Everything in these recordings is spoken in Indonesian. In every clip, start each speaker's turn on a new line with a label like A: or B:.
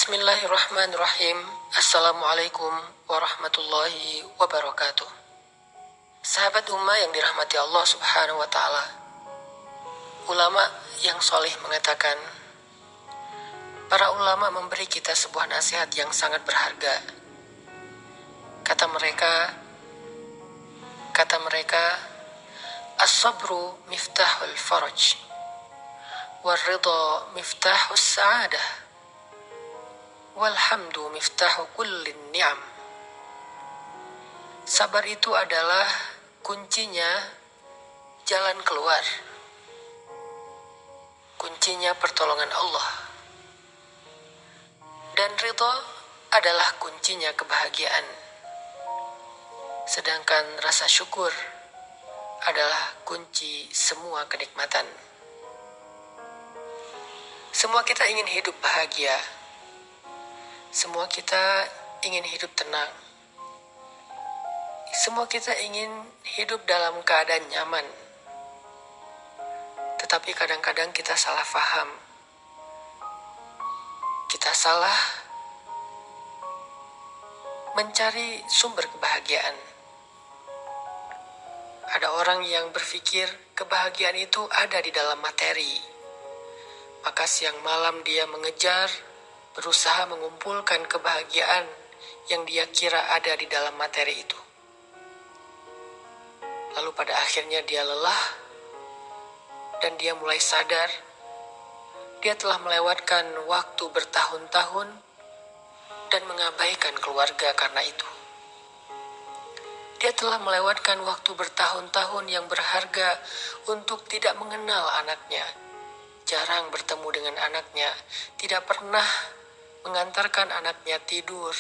A: Bismillahirrahmanirrahim. Assalamualaikum warahmatullahi wabarakatuh. Sahabat ummah yang dirahmati Allah subhanahu wa ta'ala, ulama yang soleh mengatakan, para ulama memberi kita sebuah nasihat yang sangat berharga. Kata mereka, as-sabru miftahul faraj, wal-ridha miftahus sa'adah, walhamdu miftahu kullin ni'am. Sabar itu adalah kuncinya jalan keluar, kuncinya pertolongan Allah. Dan ridha adalah kuncinya kebahagiaan. Sedangkan rasa syukur adalah kunci semua kenikmatan. Semua kita ingin hidup bahagia. Semua kita ingin hidup tenang. Semua kita ingin hidup dalam keadaan nyaman. Tetapi kadang-kadang kita salah faham. Kita salah mencari sumber kebahagiaan. Ada orang yang berpikir kebahagiaan itu ada di dalam materi. Maka siang malam dia mengejar, berusaha mengumpulkan kebahagiaan yang dia kira ada di dalam materi itu. Lalu pada akhirnya dia lelah dan dia mulai sadar dia telah melewatkan waktu bertahun-tahun dan mengabaikan keluarga karena itu. Dia telah melewatkan waktu bertahun-tahun yang berharga untuk tidak mengenal anaknya, jarang bertemu dengan anaknya, tidak pernah mengantarkan anaknya tidur,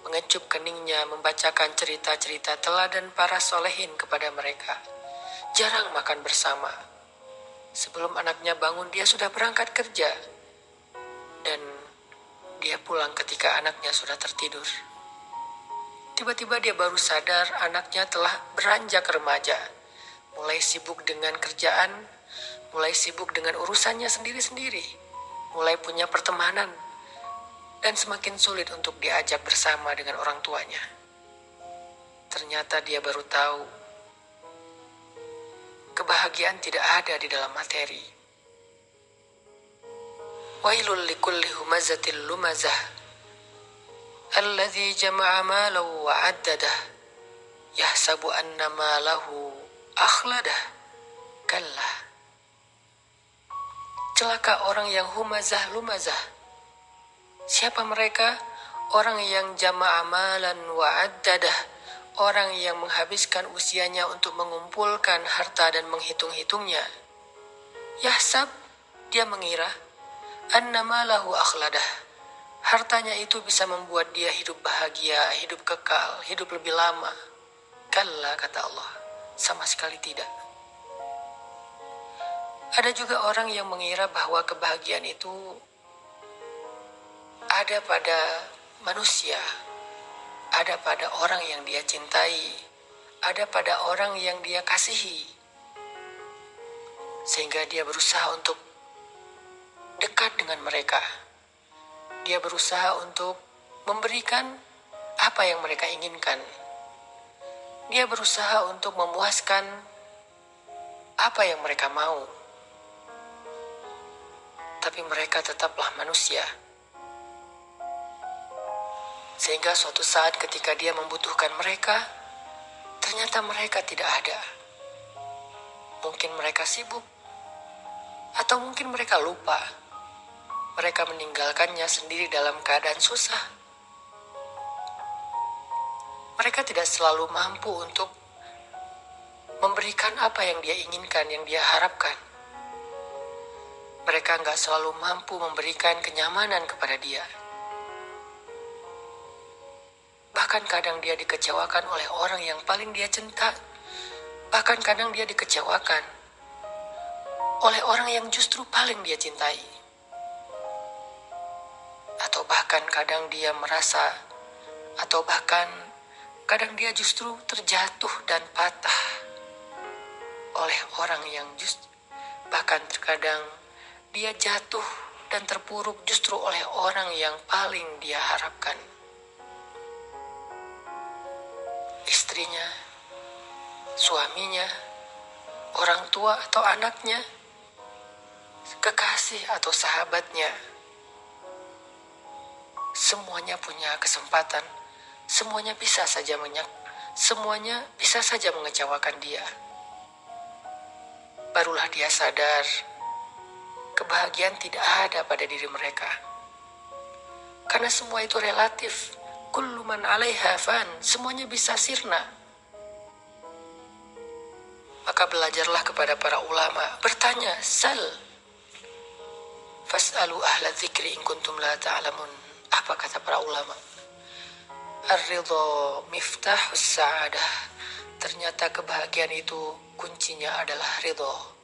A: mengecup keningnya, membacakan cerita-cerita teladan para solehin kepada mereka. Jarang makan bersama. Sebelum anaknya bangun, dia sudah berangkat kerja. Dan dia pulang ketika anaknya sudah tertidur. Tiba-tiba dia baru sadar anaknya telah beranjak remaja. Mulai sibuk dengan kerjaan, mulai sibuk dengan urusannya sendiri-sendiri. Mulai punya pertemanan. Dan semakin sulit untuk diajak bersama dengan orang tuanya. Ternyata dia baru tahu, kebahagiaan tidak ada di dalam materi. Wailul likulli humazatil lumazah, alladzi jama'a malahu wa 'addadah, yahsabu anna malahu akhladah, kalla. Celaka orang yang humazah lumazah. Siapa mereka? Orang yang jama'a malan wa 'addadah, orang yang menghabiskan usianya untuk mengumpulkan harta dan menghitung-hitungnya. Yahsab, dia mengira, annama lahu akhladah, hartanya itu bisa membuat dia hidup bahagia, hidup kekal, hidup lebih lama. Kalla, kata Allah, sama sekali tidak. Ada juga orang yang mengira bahwa kebahagiaan itu ada pada manusia, ada pada orang yang dia cintai, ada pada orang yang dia kasihi. Sehingga dia berusaha untuk dekat dengan mereka. Dia berusaha untuk memberikan apa yang mereka inginkan. Dia berusaha untuk memuaskan apa yang mereka mau. Tapi mereka tetaplah manusia. Sehingga suatu saat ketika dia membutuhkan mereka, ternyata mereka tidak ada. Mungkin mereka sibuk, atau mungkin mereka lupa. Mereka meninggalkannya sendiri dalam keadaan susah. Mereka tidak selalu mampu untuk memberikan apa yang dia inginkan, yang dia harapkan. Mereka nggak selalu mampu memberikan kenyamanan kepada dia. Bahkan kadang dia dikecewakan oleh orang yang paling dia cinta. Bahkan kadang dia dikecewakan oleh orang yang justru paling dia cintai. Atau bahkan kadang dia merasa, atau bahkan kadang dia justru terjatuh dan patah oleh orang yang bahkan terkadang dia jatuh dan terpuruk justru oleh orang yang paling dia harapkan. Istrinya, suaminya, orang tua atau anaknya, kekasih atau sahabatnya. Semuanya punya kesempatan, semuanya bisa saja mengecewakan dia. Barulah dia sadar, kebahagiaan tidak ada pada diri mereka. Karena semua itu relatif. Kullu man 'alaiha fan, semuanya bisa sirna. Maka belajarlah kepada para ulama, bertanya, sal. Fas'alu ahla dzikri in kuntum la ta'lamun. Apa kata para ulama? Ar-ridha miftahus sa'adah. Ternyata kebahagiaan itu kuncinya adalah ridha.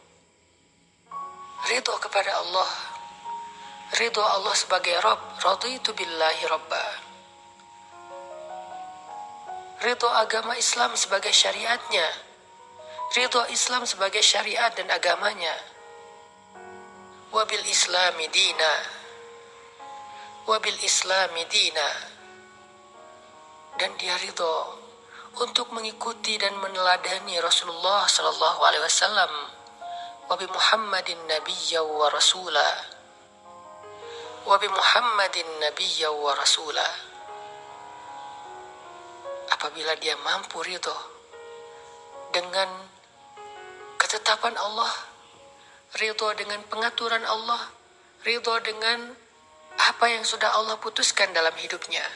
A: Ridha kepada Allah. Ridha Allah sebagai Rabb. Raditu billahi Rabba. Ridha agama Islam sebagai syariatnya. Ridha Islam sebagai syariat dan agamanya. Wabil Islami dina. Wabil Islami dina. Dan dia ridha untuk mengikuti dan meneladani Rasulullah sallallahu alaihi wasallam. Wabi Muhammadin nabiyya wa rasula. Wabi Muhammadin nabiyya wa rasula. Apabila dia mampu ridho dengan ketetapan Allah, ridho dengan pengaturan Allah, ridho dengan apa yang sudah Allah putuskan dalam hidupnya,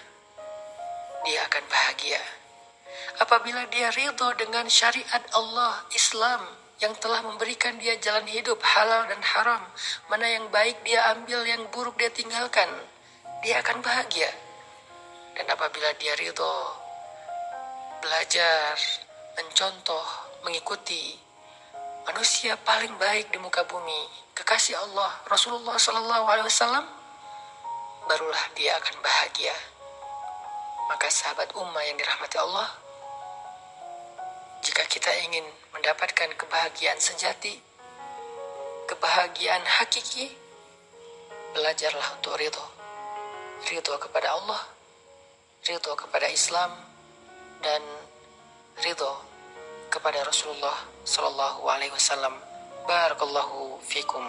A: dia akan bahagia. Apabila dia ridho dengan syariat Allah, Islam, yang telah memberikan dia jalan hidup halal dan haram, mana yang baik dia ambil, yang buruk dia tinggalkan, dia akan bahagia. Dan apabila dia ridho, belajar, mencontoh, mengikuti manusia paling baik di muka bumi, kekasih Allah, Rasulullah sallallahu alaihi wasallam, barulah dia akan bahagia. Maka sahabat ummah yang dirahmati Allah, jika kita ingin mendapatkan kebahagiaan sejati, kebahagiaan hakiki, belajarlah untuk ridho. Ridho kepada Allah, ridho kepada Islam, dan ridho kepada Rasulullah sallallahu alaihi wasallam. Barakallahu fikum.